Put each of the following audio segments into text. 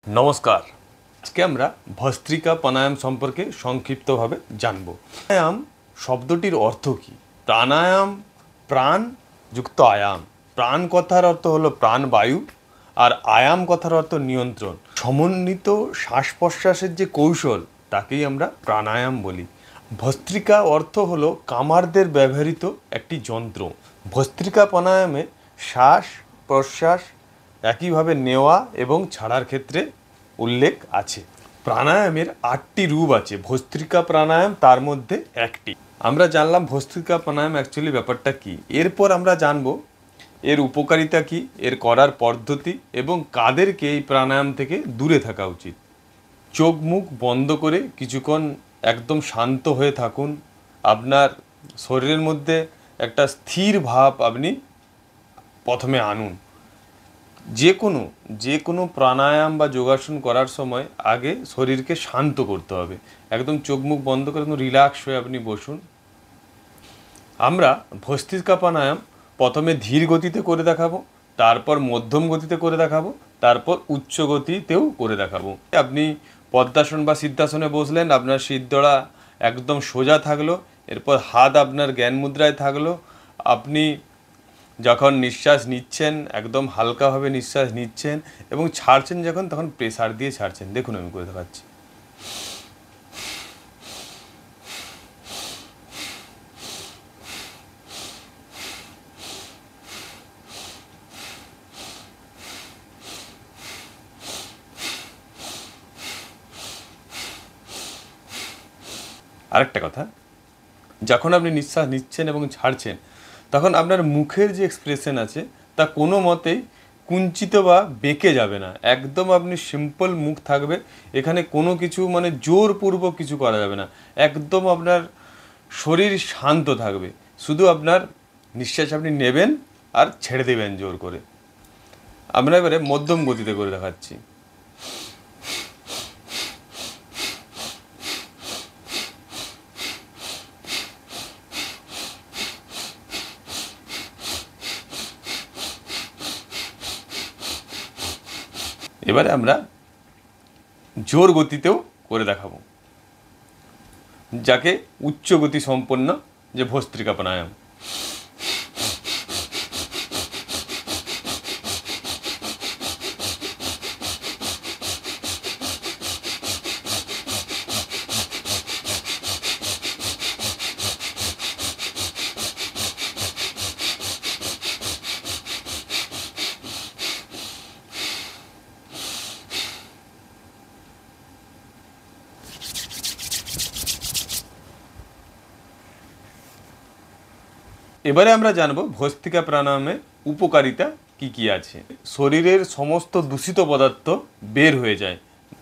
নমস্কার। আজকে আমরা ভস্ত্রিকা প্রাণায়াম সম্পর্কে সংক্ষিপ্তভাবে জানব। প্রাণায়াম শব্দটির অর্থ কী? প্রাণায়াম প্রাণ যুক্ত আয়াম। প্রাণ কথার অর্থ হলো প্রাণবায়ু, আর আয়াম কথার অর্থ নিয়ন্ত্রণ। সমন্বিত শ্বাস প্রশ্বাসের যে কৌশল তাকেই আমরা প্রাণায়াম বলি। ভস্ত্রিকা অর্থ হলো কামারদের ব্যবহৃত একটি যন্ত্র। ভস্ত্রিকা প্রাণায়ামে শ্বাস প্রশ্বাস একইভাবে নেওয়া এবং ছাড়ার ক্ষেত্রে উল্লেখ আছে। প্রাণায়ামের 8টি রূপ আছে। ভস্ত্রিকা প্রাণায়াম তার মধ্যে একটি। আমরা জানলাম ভস্ত্রিকা প্রাণায়াম অ্যাকচুয়ালি ব্যাপারটা কি। এরপর আমরা জানব এর উপকারিতা কি, এর করার পদ্ধতি এবং কাদেরকে এই প্রাণায়াম থেকে দূরে থাকা উচিত। চোখ মুখ বন্ধ করে কিছুক্ষণ একদম শান্ত হয়ে থাকুন। আপনার শরীরের মধ্যে একটা স্থির ভাব আপনি প্রথমে আনুন। যে কোনো প্রাণায়াম বা যোগাসন করার সময় আগে শরীরকে শান্ত করতে হবে। একদম চোখ মুখ বন্ধ করে একদম রিল্যাক্স হয়ে আপনি বসুন। আমরা ভস্ত্রিকা প্রাণায়াম প্রথমে ধীর গতিতে করে দেখাবো, তারপর মধ্যম গতিতে করে দেখাবো, তারপর উচ্চ গতিতেও করে দেখাবো। আপনি পদ্মাসন বা সিদ্ধাসনে বসলেন, আপনার সিদ্ধরা একদম সোজা থাকলো, এরপর হাত আপনার জ্ঞান মুদ্রায় থাকলো। আপনি যখন নিঃশ্বাস নিচ্ছেন একদম হালকাভাবে নিঃশ্বাস নিচ্ছেন এবং ছাড়ছেন যখন, তখন প্রেসার দিয়ে ছাড়ছেন। দেখুন আমি করে দেখাচ্ছি। আরেকটা কথা, যখন আপনি নিঃশ্বাস নিচ্ছেন এবং ছাড়ছেন তখন আপনার মুখের যে এক্সপ্রেশন আছে তা কোনো মতেই কুঞ্চিত বা বেঁকে যাবে না। একদম আপনি সিম্পল মুখ থাকবে। এখানে কোনো কিছু জোরপূর্বক কিছু করা যাবে না। একদম আপনার শরীর শান্ত থাকবে। শুধু আপনার নিঃশ্বাস আপনি নেবেন আর ছেড়ে দেবেন জোর করে। আমরা এবারে মধ্যম গতিতে করে দেখাচ্ছি। এবারে আমরা জোর গতিতেও করে দেখাবো, যাকে উচ্চ গতি সম্পন্ন যে ভস্ত্রিকা প্রাণায়াম। এবারে আমরা জানবো ভস্ত্রিকা প্রাণায়ামের উপকারিতা কি কি আছে। শরীরের সমস্ত দূষিত পদার্থ বের হয়ে যায়।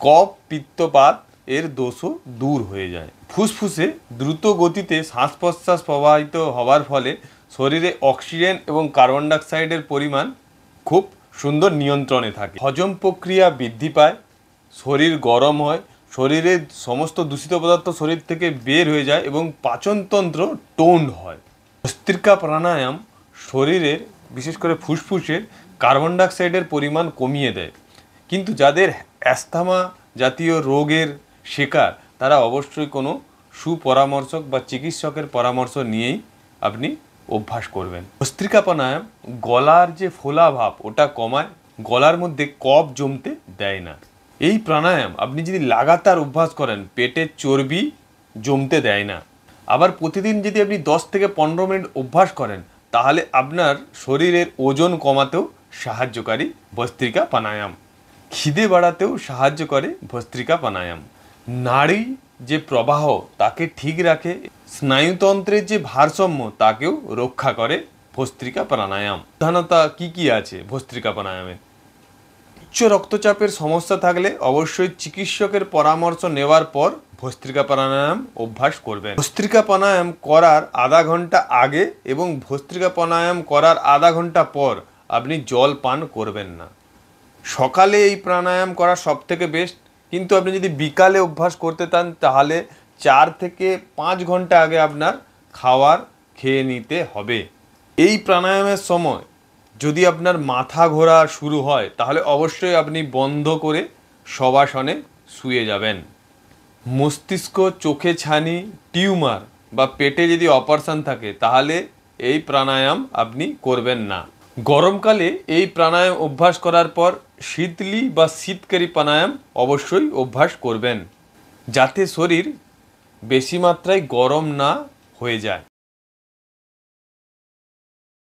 কফ পিত্তপাত এর দোষও দূর হয়ে যায়। ফুসফুসে দ্রুত গতিতে শ্বাস প্রশ্বাস প্রবাহিত হওয়ার ফলে শরীরে অক্সিজেন এবং কার্বন ডাইঅক্সাইডের পরিমাণ খুব সুন্দর নিয়ন্ত্রণে থাকে। হজম প্রক্রিয়া বৃদ্ধি পায়, শরীর গরম হয়, শরীরের সমস্ত দূষিত পদার্থ শরীর থেকে বের হয়ে যায় এবং পাচনতন্ত্র টোন্ড হয়। ভস্ত্রিকা প্রাণায়াম শরীরের বিশেষ করে ফুসফুসের কার্বন ডাইঅক্সাইডের পরিমাণ কমিয়ে দেয়। কিন্তু যাদের অ্যাস্থমা জাতীয় রোগের শিকার তারা অবশ্যই কোনো সুপরামর্শক বা চিকিৎসকের পরামর্শ নিয়েই আপনি অভ্যাস করবেন। ভস্ত্রিকা প্রাণায়াম গলার যে ফোলা ভাব ওটা কমায়, গলার মধ্যে কফ জমতে দেয় না। এই প্রাণায়াম আপনি যদি লাগাতার অভ্যাস করেন পেটের চর্বি জমতে দেয় না। আবার প্রতিদিন যদি আপনি 10 থেকে 15 মিনিট অভ্যাস করেন তাহলে আপনার শরীরের ওজন কমাতেও সাহায্যকারী ভস্ত্রিকা প্রাণায়াম। খিদে বাড়াতেও সাহায্য করে ভস্ত্রিকা প্রাণায়াম। নাড়ি যে প্রবাহ তাকে ঠিক রাখে, স্নায়ুতন্ত্রের যে ভারসাম্য তাকেও রক্ষা করে ভস্ত্রিকা প্রাণায়াম। প্রধানতা কি কি আছে ভস্ত্রিকা প্রাণায়ামে? উচ্চ রক্তচাপের সমস্যা থাকলে অবশ্যই চিকিৎসকের পরামর্শ নেওয়ার পর ভস্ত্রিকা প্রাণায়াম অভ্যাস করবেন। ভস্ত্রিকা প্রাণায়াম করার আধা ঘন্টা আগে এবং ভস্ত্রিকা প্রাণায়াম করার আধা ঘন্টা পর আপনি জল পান করবেন না। সকালে এই প্রাণায়াম করা সব থেকে বেস্ট, কিন্তু আপনি যদি বিকালে অভ্যাস করতে চান তাহলে 4 থেকে 5 ঘন্টা আগে আপনার খাবার খেয়ে নিতে হবে। এই প্রাণায়ামের সময় যদি আপনার মাথা ঘোরা শুরু হয় তাহলে অবশ্যই আপনি বন্ধ করে শবাসনে শুয়ে যাবেন। মস্তিষ্ক, চোখে ছানি, টিউমার বা পেটে যদি অপারেশন থাকে তাহলে এই প্রাণায়াম আপনি করবেন না। গরমকালে এই প্রাণায়াম অভ্যাস করার পর শীতলি বা শীতকারী প্রাণায়াম অবশ্যই অভ্যাস করবেন, যাতে শরীর বেশি মাত্রায় গরম না হয়ে যায়।